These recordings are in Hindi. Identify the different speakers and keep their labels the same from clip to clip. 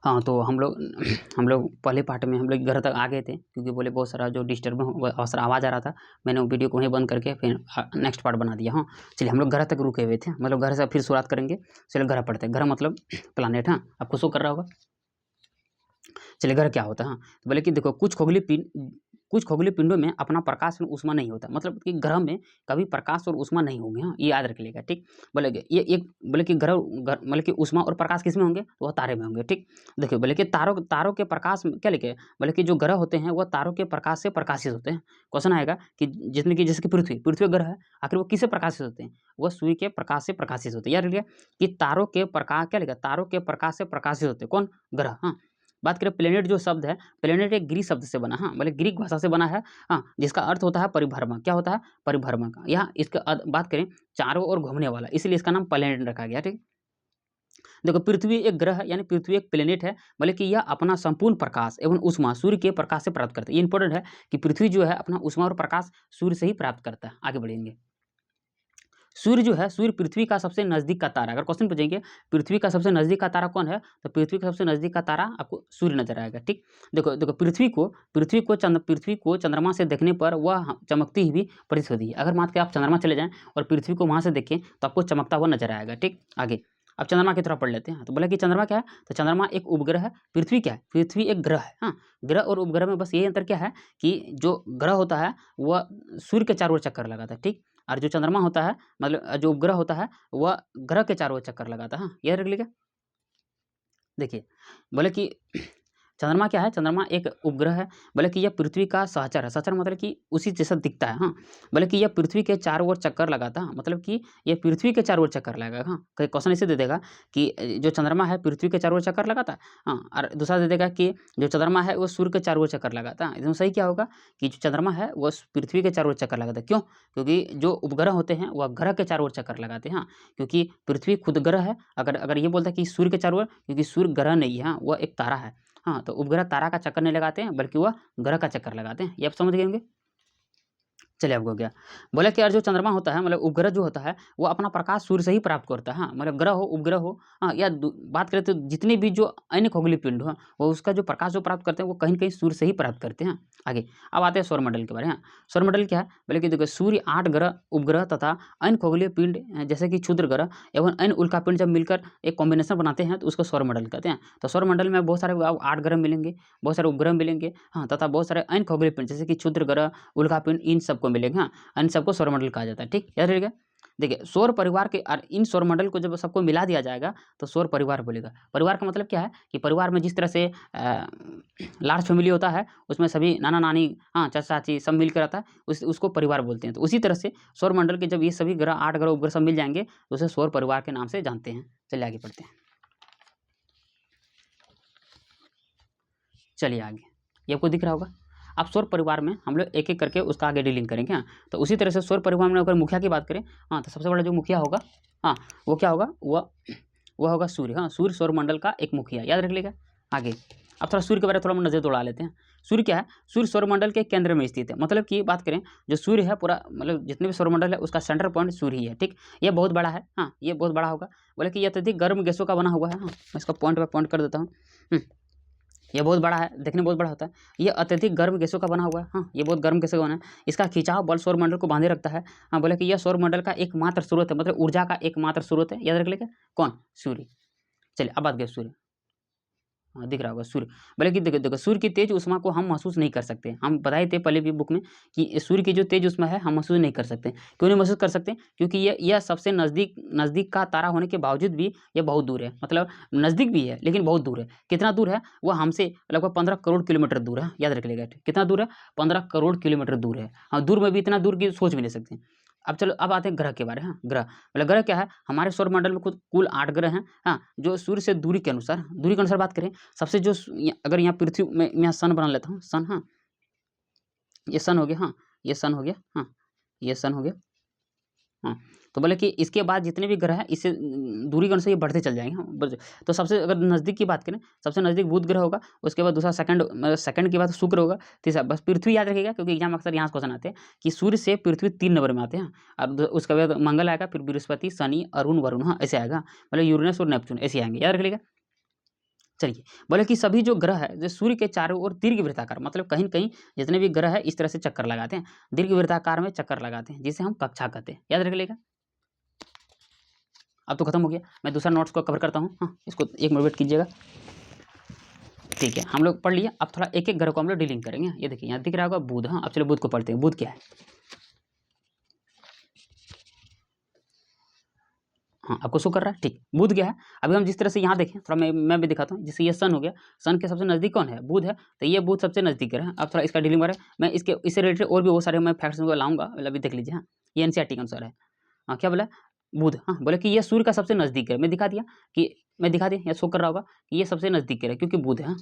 Speaker 1: हाँ, तो हम लोग पहले पार्ट में हम लोग घर तक आ गए थे, क्योंकि बोले बहुत सारा जो डिस्टर्ब बहुत सारा आवाज़ आ रहा था। मैंने वो वीडियो को वहीं बंद करके फिर नेक्स्ट पार्ट बना दिया। हाँ, चलिए हम लोग घर तक रुके हुए थे, मतलब घर से फिर शुरुआत करेंगे। चलिए घर पढ़ते हैं। घर मतलब प्लानेट। हाँ, आपको शो कर रहा होगा। चलिए घर क्या होता है। हाँ, तो बोले कि देखो कुछ खगोलीय पिंडों में अपना प्रकाश और ऊष्मा नहीं होता, मतलब कि ग्रह में कभी प्रकाश और ऊष्मा नहीं होंगे। हाँ, ये याद रख लीजिएगा, ठीक। बोले कि ये एक बोले कि मतलब कि ऊष्मा और प्रकाश किस में होंगे, तो वह तारे में होंगे, ठीक। देखिए बोले कि तारों तारों के प्रकाश में क्या लिखे, बोले कि जो ग्रह होते हैं वह तारों के प्रकाश से प्रकाशित होते हैं। क्वेश्चन आएगा कि जिसमें कि जैसे कि पृथ्वी ग्रह है, आखिर वो किससे प्रकाशित होते हैं, वह सूर्य के प्रकाश से प्रकाशित होते हैं। याद रखिए कि तारों के प्रकाश क्या लिखा, तारों के प्रकाश से प्रकाशित होते हैं कौन, ग्रह। हाँ, बात करें प्लेनेट जो शब्द है, प्लेनेट एक ग्रीक शब्द से बना। हाँ, मतलब ग्रीक भाषा से बना है। हाँ, जिसका अर्थ होता है परिभ्रमण। क्या होता है, परिभ्रमण का। यहाँ इसका बात करें चारों ओर घूमने वाला, इसलिए इसका नाम प्लेनेट रखा गया, ठीक। देखो पृथ्वी एक ग्रह है, यानी पृथ्वी एक प्लेनेट है, मतलब कि यह अपना संपूर्ण प्रकाश एवं ऊष्मा सूर्य के प्रकाश से प्राप्त करता है। ये इंपॉर्टेंट है कि पृथ्वी जो है अपना ऊष्मा और प्रकाश सूर्य से ही प्राप्त करता है। आगे बढ़ेंगे। सूर्य जो है, सूर्य पृथ्वी का सबसे नज़दीक का तारा। अगर क्वेश्चन पूछेंगे पृथ्वी का सबसे नज़दीक का तारा कौन है, तो पृथ्वी का सबसे नज़दीक का तारा आपको सूर्य नजर आएगा, ठीक। देखो देखो पृथ्वी को चंद्रमा से देखने पर वह चमकती हुई प्रतीत होती है। अगर मान के आप चंद्रमा चले जाएं और पृथ्वी को वहां से देखें तो आपको चमकता हुआ नजर आएगा, ठीक। आगे अब चंद्रमा की तरफ पढ़ लेते हैं। तो बोला कि चंद्रमा क्या है, तो चंद्रमा एक उपग्रह है। पृथ्वी क्या है, पृथ्वी एक ग्रह है। हाँ, ग्रह और उपग्रह में बस यही अंतर क्या है कि जो ग्रह होता है वह सूर्य के चारों ओर चक्कर लगाता है, ठीक। और जो चंद्रमा होता है, मतलब जो उपग्रह होता है, वह ग्रह के चारों ओर चक्कर लगाता है। हाँ, याद रख लीजिएगा। देखिए बोले कि चंद्रमा क्या है, चंद्रमा एक उपग्रह है। बोले कि यह पृथ्वी का सहचर है। सहचर मतलब कि उसी जैसा दिखता है। हाँ, बोले कि यह पृथ्वी के चारों ओर चक्कर लगाता है, मतलब कि यह पृथ्वी के चारों ओर चक्कर लगाएगा। हाँ, कई क्वेश्चन इसे दे देगा कि जो चंद्रमा है पृथ्वी के चारों ओर चक्कर लगाता है। हाँ, और दूसरा दे देगा कि जो चंद्रमा है वो सूर्य के चारों ओर चक्कर लगाता है। इसमें सही क्या होगा कि जो चंद्रमा है वो पृथ्वी के चारों ओर चक्कर लगाता है। क्यों, क्योंकि जो उपग्रह होते हैं वह ग्रह के चारों ओर चक्कर लगाते हैं। हाँ, क्योंकि पृथ्वी खुद ग्रह है। अगर अगर ये बोलता है कि सूर्य के चारों ओर, क्योंकि सूर्य ग्रह नहीं है, हाँ, वह एक तारा है। हाँ, तो उपग्रह तारा का चक्कर नहीं लगाते हैं, बल्कि वह ग्रह का चक्कर लगाते हैं। ये आप समझ गए होंगे। चलिए अब हो गया। बोला कि यार जो चंद्रमा होता है, मतलब उपग्रह जो होता है, वो अपना प्रकाश सूर्य से ही प्राप्त करता है। हाँ, मतलब ग्रह हो उपग्रह हो, हाँ, या बात करें तो जितने भी जो अन्य खगोलीय पिंड हो, वो उसका जो प्रकाश जो प्राप्त करते हैं वो कहीं न कहीं सूर्य से ही प्राप्त करते हैं। आगे अब आते हैं सौरमंडल के बारे में। हाँ, सौरमंडल क्या है, बोले कि देखो सूर्य 8 ग्रह उपग्रह तथा अन्य खगोलीय पिंड जैसे कि क्षुद्र ग्रह एवं अन्य उल्कापिंड जब मिलकर एक कॉम्बिनेशन बनाते हैं तो उसको सौरमंडल कहते हैं। तो सौरमंडल में बहुत सारे 8 ग्रह मिलेंगे, बहुत सारे उपग्रह मिलेंगे। हाँ, तथा बहुत सारे अन्य खगोलीय पिंड जैसे कि क्षुद्र ग्रह, उल्कापिंड, इन सबको मिलेंगे। हाँ, इन सबको सौरमंडल कहा जाता है, ठीक। याद रखिएगा। देखिए सौर परिवार के और इन सौरमंडल को जब सबको मिला दिया जाएगा तो सौर परिवार बोलेगा। परिवार का मतलब क्या है कि परिवार में जिस तरह से लार्ज फैमिली होता है, उसमें सभी नाना नानी, हाँ, चाचा चाची सब मिलकर रहता है, उसको परिवार बोलते हैं। तो उसी तरह से सौरमंडल के जब ये सभी ग्रह 8 ग्रह उपग्रह सब मिल जाएंगे तो उसे सौर परिवार के नाम से जानते हैं। चलिए आगे बढ़ते हैं। चलिए आगे, ये आपको दिख रहा होगा। अब सौर परिवार में हम लोग एक एक करके उसका आगे डीलिंग करेंगे। हाँ, तो उसी तरह से सौर परिवार में अगर मुखिया की बात करें, हाँ, तो सबसे बड़ा जो मुखिया होगा, हाँ, वो क्या होगा, वह होगा सूर्य। हाँ, सूर्य सौरमंडल का एक मुखिया, याद रख लीजिएगा। आगे अब थोड़ा सूर्य के बारे में थोड़ा नज़र दौड़ा लेते हैं। सूर्य क्या है, सूर्य सौरमंडल के केंद्र में स्थित है। मतलब कि बात करें जो सूर्य है पूरा, मतलब जितने भी सौरमंडल है उसका सेंटर पॉइंट सूर्य ही है, ठीक। ये बहुत बड़ा है। हाँ, ये बहुत बड़ा होगा। बोले कि यह अत्यधिक गर्म गैसों का बना हुआ है। हाँ, मैं इसका पॉइंट बाय पॉइंट कर देता हूँ। ये बहुत बड़ा है, देखने में बहुत बड़ा होता है। ये अत्यधिक गर्म गैसों का बना हुआ है। हाँ, ये बहुत गर्म गैसों का बना है। इसका खिंचाव बल सौरमंडल को बांधे रखता है। हाँ, बोले कि यह सौरमंडल का एकमात्र स्रोत है, मतलब ऊर्जा का एकमात्र स्रोत है। याद रख लेगा कौन, सूर्य। चलिए अब बात करें सूर्य। हाँ, दिख रहा होगा सूर्य। बोले कि देखो देखो सूर्य की तेज ऊष्मा को हम महसूस नहीं कर सकते। हम बताए थे पहले भी बुक में कि सूर्य की जो तेज ऊष्मा है हम महसूस नहीं कर सकते। क्यों नहीं महसूस कर सकते, क्योंकि यह सबसे नज़दीक नज़दीक का तारा होने के बावजूद भी ये बहुत दूर है। मतलब नज़दीक भी है लेकिन बहुत दूर है। कितना दूर है, वो हमसे लगभग 15 करोड़ किलोमीटर दूर है। याद रख लेगा कितना दूर है, 15 करोड़ किलोमीटर दूर है। हाँ, दूर में भी इतना दूर की सोच भी नहीं सकते। अब चलो अब आते हैं ग्रह के बारे में। हाँ, ग्रह मतलब ग्रह क्या है, हमारे सौरमंडल में कुल 8 ग्रह हैं। हाँ, जो सूर्य से दूरी के अनुसार बात करें, सबसे जो अगर यहाँ पृथ्वी में यहाँ सन बना लेता हूँ, सन। हाँ, ये सन हो गया। हाँ, ये सन हो गया। हाँ, ये सन हो गया। हाँ, तो बोले कि इसके बाद जितने भी ग्रह हैं इससे दूरी के अनुसार ये बढ़ते चल जाएंगे। हाँ, तो सबसे अगर नज़दीक की बात करें, सबसे नज़दीक बुध ग्रह होगा, उसके बाद दूसरा सेकंड के बाद शुक्र होगा, तीसरा बस पृथ्वी याद रखिएगा, क्योंकि एग्जाम अक्सर यहाँ से क्वेश्चन आते हैं कि सूर्य से पृथ्वी 3 नंबर में आते हैं। और उसके बाद मंगल आएगा, फिर बृहस्पति, शनि, अरुण, वरुण। हाँ, ऐसे आएगा, मतलब यूरेनस और नेपच्यून ऐसे आएंगे। याद रख लीजिएगा। चलिए, बोले कि सभी जो ग्रह है जो सूर्य के चारों ओर दीर्घ वृत्ताकार, मतलब कहीं न कहीं जितने भी ग्रह है इस तरह से चक्कर लगाते हैं, दीर्घ वृत्ताकार में चक्कर लगाते हैं, जिसे हम कक्षा कहते हैं। याद रख लीजिएगा। अब तो खत्म हो गया, मैं दूसरा नोट्स को कवर करता हूँ। हाँ, इसको 1 मिनट वेट कीजिएगा। ठीक है, हम लोग पढ़ लिए, अब थोड़ा एक-एक ग्रह को हम लोग डीलिंग करेंगे। ये देखिए यहाँ दिख रहा होगा बुध। हाँ, अब चलो बुध को पढ़ते हैं। बुध क्या है? हाँ, आपको शो कर रहा है, ठीक। बुध क्या है? अभी हम जिस तरह से यहाँ देखें, थोड़ा मैं भी दिखाता हूँ। जैसे ये सन हो गया, सन के सबसे नज़दीक कौन है? बुध है, तो ये बुध सबसे नज़दीक ग्रह है। अब थोड़ा इसका डीलिंग करें, मैं इससे रिलेटेड और भी बहुत सारे मैं फैक्ट्स लाऊँगा, मतलब अभी देख लीजिए। हाँ, ये एनसीईआरटी के अनुसार है। हाँ, क्या बोला? बुध। हाँ, बोले कि ये सूर्य का सबसे नज़दीक है। मैं दिखा दिया, यहाँ शो कर रहा होगा कि ये सबसे नज़दीक ग्रह है, क्योंकि बुध है। हाँ,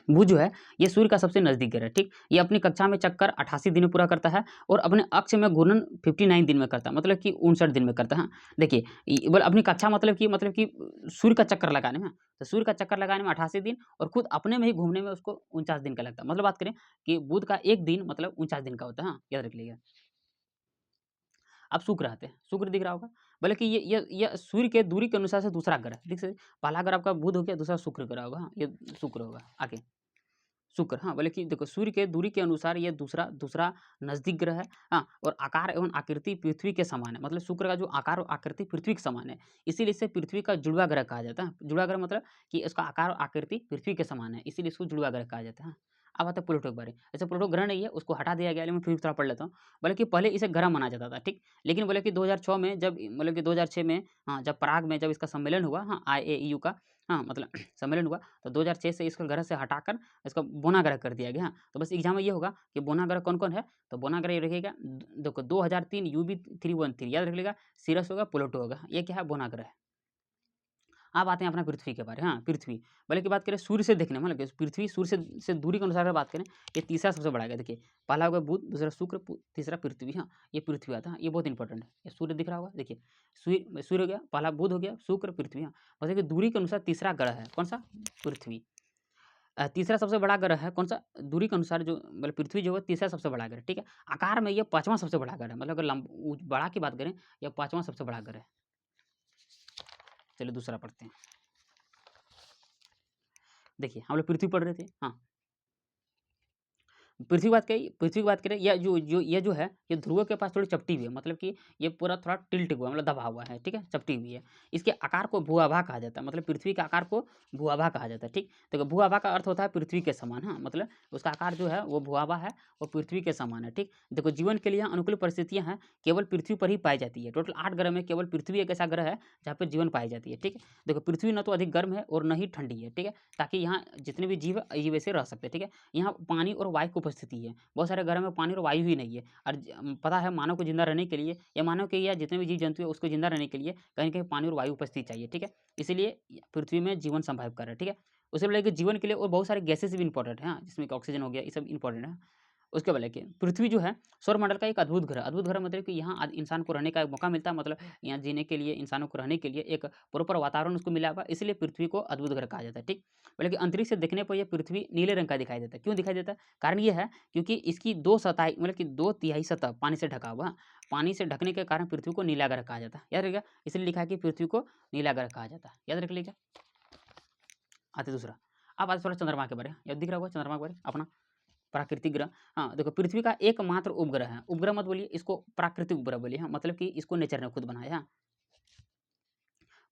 Speaker 1: बुध जो है ये सूर्य का सबसे नज़दीक ग्रह है, ठीक। ये अपनी कक्षा में चक्कर 88 दिन में पूरा करता है और अपने अक्ष में घूर्णन 59 दिन में करता है, मतलब कि 59 दिन में करता है। हाँ, देखिए बोले अपनी कक्षा मतलब कि सूर्य का चक्कर लगाने में, तो सूर्य का चक्कर लगाने में 88 दिन और खुद अपने में ही घूमने में उसको 49 दिन का लगता है। मतलब बात करें कि बुध का एक दिन मतलब 49 दिन का होता है। हाँ, याद रख लीजिएगा। अब शुक्र आते हैं, शुक्र दिख रहा होगा। बोले कि ये सूर्य के दूरी के अनुसार से दूसरा ग्रह, ठीक से पहला ग्रह आपका बुध हो गया, दूसरा शुक्र ग्रह होगा। हाँ, ये शुक्र होगा आगे। शुक्र, हाँ, बोले कि देखो सूर्य के दूरी के अनुसार ये दूसरा दूसरा नज़दीक ग्रह है। हाँ, और आकार एवं आकृति पृथ्वी के समान है, मतलब शुक्र का जो आकार और आकृति पृथ्वी के समान है, इसीलिए इसे पृथ्वी का जुड़वा ग्रह कहा जाता है। जुड़वा ग्रह मतलब कि इसका आकार और आकृति पृथ्वी के समान है, इसीलिए इसको जुड़वा ग्रह कहा जाता है। हाँ, अब आता है प्लूटो के बारे में। ऐसे प्लूटो ग्रह नहीं है, उसको हटा दिया गया, लेकिन मैं फिर भी थोड़ा पढ़ लेता हूँ। बोले कि पहले इसे ग्रह माना जाता था, ठीक, लेकिन बोले कि 2006 में जब मतलब कि 2006 में, हाँ, जब प्राग में जब इसका सम्मेलन हुआ, हाँ, IAEU का, हाँ, मतलब सम्मेलन हुआ, तो 2006 से इसको ग्रह से हटाकर इसका बोना ग्रह कर दिया गया। हाँ, तो बस एग्जाम में ये होगा कि बोना ग्रह कौन-कौन है, तो बोना ग्रह ये रखेगा देखो 2003 UB 313 याद रख लीजिएगा, सिरस होगा, प्लूटो होगा, ये क्या है बोना ग्रह है। अब आते हैं अपना पृथ्वी के बारे। हाँ, पृथ्वी बोले की बात करें सूर्य से देखने में, मतलब कि पृथ्वी सूर्य से दूरी के अनुसार अगर बात करें, ये तीसरा सबसे बड़ा है। देखिए पहला होगा बुध, दूसरा शुक्र, तीसरा पृथ्वी। हाँ, ये पृथ्वी आता है, ये बहुत इंपॉर्टेंट है। ये सूर्य दिख रहा होगा, देखिए सूर्य हो गया, पहला बुध हो गया, शुक्र, पृथ्वी। हाँ, मतलब कि दूरी के अनुसार तीसरा ग्रह है कौन सा? पृथ्वी। तीसरा सबसे बड़ा ग्रह है कौन सा? दूरी के अनुसार जो मतलब पृथ्वी जो है तीसरा सबसे बड़ा ग्रह, ठीक है। आकार में ये 5वां सबसे बड़ा ग्रह है, मतलब अगर बड़ा की बात करें, यह 5वां सबसे बड़ा ग्रह है। चलिए दूसरा पढ़ते हैं। देखिए हम लोग पृथ्वी पढ़ रहे थे। हाँ, पृथ्वी की बात करें, ये जो है ये ध्रुव के पास थोड़ी चपटी हुई है, मतलब कि ये पूरा थोड़ा टिल्ट हुआ, मतलब दबा हुआ है, ठीक है, चपटी हुई है। इसके आकार को भूआभा कहा जाता है, मतलब पृथ्वी के आकार को भूआभा कहा जाता है, ठीक। तो भूआभा का अर्थ होता है पृथ्वी के समान। हाँ, मतलब उसका आकार जो है वो भूआभा है और पृथ्वी के समान है, ठीक। देखो जीवन के लिए यहाँ अनुकूल परिस्थितियाँ हैं, केवल पृथ्वी पर ही पाई जाती है। टोटल 8 ग्रह में केवल पृथ्वी एक ऐसा ग्रह है जहाँ पे जीवन पाई जाती है, ठीक है। देखो पृथ्वी न तो अधिक गर्म है और न ही ठंडी है, ठीक है, ताकि यहाँ जितने भी जीव है ये वैसे रह सकते हैं, ठीक है। यहाँ पानी और वायु की उपस्थिति है, बहुत सारे ग्रह में पानी और वायु ही नहीं है। और पता है मानव को जिंदा रहने के लिए, या मानव के या जितने भी जीव जंतु है उसको जिंदा रहने के लिए कहीं न कहीं पानी और वायु उपस्थिति चाहिए, ठीक है। इसीलिए पृथ्वी में जीवन संभव कर रहा है, ठीक है। उससे पहले कि जीवन के लिए और बहुत सारे गैसेस भी इंपॉर्टेंट है, हाँ, जिसमें कि ऑक्सीजन हो गया, ये सब इंपॉर्टेंट है। उसके पहले कि पृथ्वी जो है सौरमंडल का एक अद्भुत ग्रह मतलब कि यहाँ इंसान को रहने का एक मौका मिलता है, मतलब यहाँ जीने के लिए, इंसानों को रहने के लिए एक प्रॉपर वातावरण उसको मिला हुआ है, इसलिए पृथ्वी को अद्भुत ग्रह कहा जाता है, ठीक। बल्कि अंतरिक्ष से देखने पर यह पृथ्वी नीले रंग का दिखाई देता है। क्यों दिखाई देता है? कारण ये है क्योंकि इसकी 2 सतह मतलब कि 2 तिहाई सतह पानी से ढका हुआ है। पानी से ढकने के कारण पृथ्वी को नीला ग्रह कहा जाता है। याद रखिएगा, इसलिए लिखा है कि पृथ्वी को नीला ग्रह कहा जाता है। याद रख लीजिए। आते दूसरा, अब आज थोड़ा चंद्रमा के बारे में, याद दिख रहा होगा चंद्रमा के बारे में अपना प्राकृतिक ग्रह। हाँ, देखो पृथ्वी का एकमात्र उपग्रह है। उपग्रह मत बोलिए, इसको प्राकृतिक उपग्रह बोलिए। हाँ, मतलब कि इसको नेचर ने खुद बनाया है। हाँ,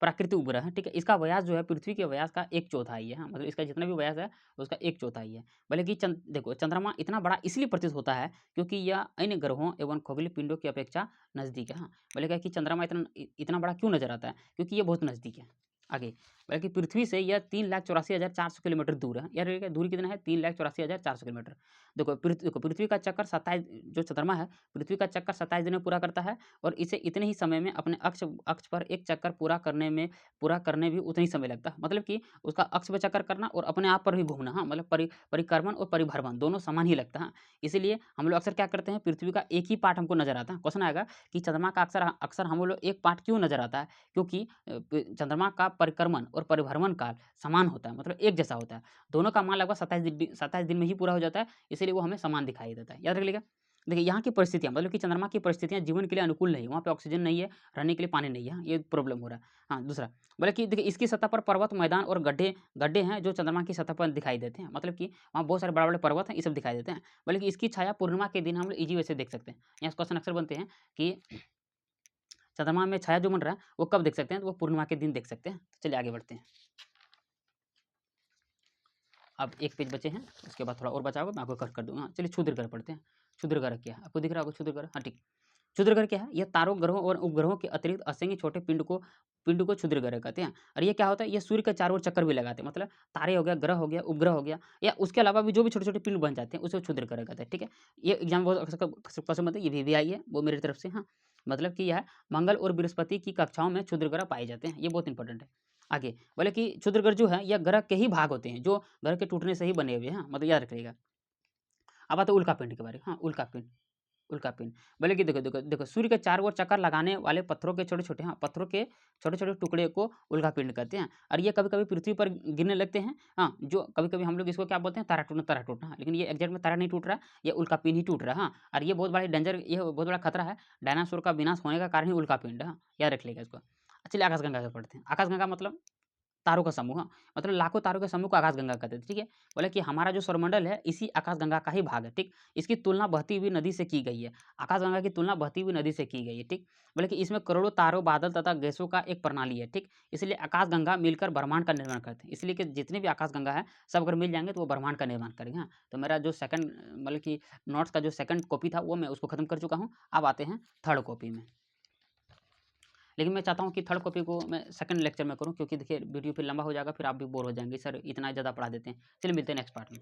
Speaker 1: प्राकृतिक उपग्रह है, ठीक है। इसका व्यास जो है पृथ्वी के व्यास का 1/4 है। हाँ, मतलब इसका जितना भी व्यास है उसका 1/4 है। भले कि देखो चंद्रमा इतना बड़ा इसलिए प्रतीत होता है क्योंकि यह अन्य ग्रहों एवं खगोलीय पिंडों की अपेक्षा नज़दीक है। हाँ, बोले क्या कि चंद्रमा इतना बड़ा क्यों नज़र आता है? क्योंकि ये बहुत नज़दीक है। आगे बल्कि पृथ्वी से यह 3,84,400 किलोमीटर दूर है। यार ये दूरी कितना है? 3,84,400 किलोमीटर। देखो पृथ्वी का चक्कर 27 जो चंद्रमा है, पृथ्वी का चक्कर 27 दिन में पूरा करता है और इसे इतने ही समय में अपने अक्ष अक्ष पर एक चक्कर पूरा करने भी उतना ही समय लगता है। मतलब कि उसका अक्ष पे चक्कर करना और अपने आप पर भी घूमना, हाँ, मतलब परिक्रमण और परिभ्रमण दोनों समान ही लगता है। हाँ, इसीलिए हम लोग अक्सर क्या करते हैं, पृथ्वी का एक ही पार्ट हमको नज़र आता है। क्वेश्चन आएगा कि चंद्रमा का अक्सर अक्सर हम लोग एक पार्ट क्यों नज़र आता है? क्योंकि चंद्रमा का परिक्रमण और परिभ्रमण काल समान होता है, मतलब एक जैसा होता है। दोनों का मान लगभग 27 दिन में ही पूरा हो जाता है, इसीलिए वो हमें समान दिखाई देता है। याद रख लीजिएगा। देखिए यहाँ की परिस्थितियाँ, मतलब कि चंद्रमा की परिस्थितियाँ जीवन के लिए अनुकूल नहीं है, वहाँ पे ऑक्सीजन नहीं है, रहने के लिए पानी नहीं है, हाँ, ये प्रॉब्लम हो रहा है। हाँ, दूसरा बोले कि देखिए इसकी सतह पर पर्वत, मैदान और गड्ढे गड्ढे हैं जो चंद्रमा की सतह पर दिखाई देते हैं, मतलब कि वहाँ बहुत सारे बड़े-बड़े पर्वत हैं, ये सब दिखाई देते हैं। बोले कि इसकी छाया पूर्णिमा के दिन हम लोग ईज़ी वे से देख सकते हैं। यहाँ क्वेश्चन अक्सर बनते हैं कि चंद्रमा में छाया जो बन रहा है, वो कब देख सकते हैं? तो वो पूर्णिमा के दिन देख सकते हैं। चलिए आगे बढ़ते हैं। अब एक पेज बचे हैं, उसके बाद थोड़ा और बचा होगा, मैं आपको कट कर दूँगा। चलिए क्षुद्र ग्रह पढ़ते हैं। क्षुद्र ग्रह क्या है? आपको दिख रहा होगा क्षुद्र ग्रह? हाँ, ठीक। क्षुद्र ग्रह क्या है? यह तारों, ग्रहों और उपग्रहों के अतिरिक्त असंख्य छोटे पिंड को क्षुद्र ग्रह कहते हैं। और ये क्या होता है? ये सूर्य के चारों ओर चक्कर भी लगाते हैं। मतलब तारे हो गया, ग्रह हो गया, उपग्रह हो गया, या उसके अलावा भी जो भी छोटे-छोटे पिंड बन जाते हैं, उसे क्षुद्र ग्रह कहते हैं। ठीक है? ये एग्ज़ाम बहुत अक्सर क्वेश्चन बनते हैं, ये भी आई है, वो मेरी तरफ से, हाँ। मतलब कि यह मंगल और बृहस्पति की कक्षाओं में क्षुद्र ग्रह पाए जाते हैं। ये बहुत इंपॉर्टेंट है। आगे बोले कि क्षुद्र ग्रह जो है, यह ग्रह के ही भाग होते हैं, जो ग्रह के टूटने से ही बने हुए हैं, हाँ, मतलब याद रखिएगा। अब आते हैं उल्कापिंड के बारे में। हाँ, उल्कापिंड। उल्कापिंड बोले कि देखो देखो देखो सूर्य के चारों ओर चक्कर लगाने वाले पत्थरों के छोटे-छोटे, हाँ, पत्थरों के छोटे-छोटे टुकड़े को उल्कापिंड कहते हैं। और ये कभी-कभी पृथ्वी पर गिरने लगते हैं, हाँ, जो कभी-कभी हम लोग इसको क्या बोलते हैं, तारा टूटना, हाँ, लेकिन ये एग्ज़ैक्ट में तारा नहीं टूट रहा, ये उल्कापिंड ही टूट रहा है, हाँ। और ये बहुत बड़ा डेंजर, ये बहुत बड़ा खतरा है। डायनासोर का विनाश होने का कारण ही उल्कापिंड है, हाँ, याद रख लीजिएगा इसको। चलिए आकाशगंगा का पढ़ते हैं। आकाशगंगा मतलब तारों का समूह, हाँ, मतलब लाखों तारों के समूह को आकाशगंगा कहते हैं, ठीक है? बोले कि हमारा जो सौरमंडल है, इसी आकाशगंगा का ही भाग है, ठीक? इसकी तुलना बहती हुई नदी से की गई है। आकाशगंगा की तुलना बहती हुई नदी से की गई है, ठीक? बोले कि इसमें करोड़ों तारों, बादल तथा गैसों का एक प्रणाली है, ठीक? इसलिए आकाशगंगा मिलकर ब्रह्मांड का निर्माण करते हैं। इसलिए कि जितने भी आकाशगंगा है, सब अगर मिल जाएँगे तो वो ब्रह्मांड का निर्माण करेंगे, हाँ। तो मेरा जो सेकंड मतलब कि नोट्स का जो सेकंड कॉपी था, वो मैं उसको खत्म कर चुका हूँ। अब आते हैं थर्ड कॉपी में। लेकिन मैं चाहता हूँ कि थर्ड कॉपी को मैं सेकंड लेक्चर में करूँ, क्योंकि देखिए वीडियो फिर लंबा हो जाएगा, फिर आप भी बोर हो जाएंगे, सर इतना ज़्यादा पढ़ा देते हैं। चलिए मिलते हैं नेक्स्ट पार्ट में।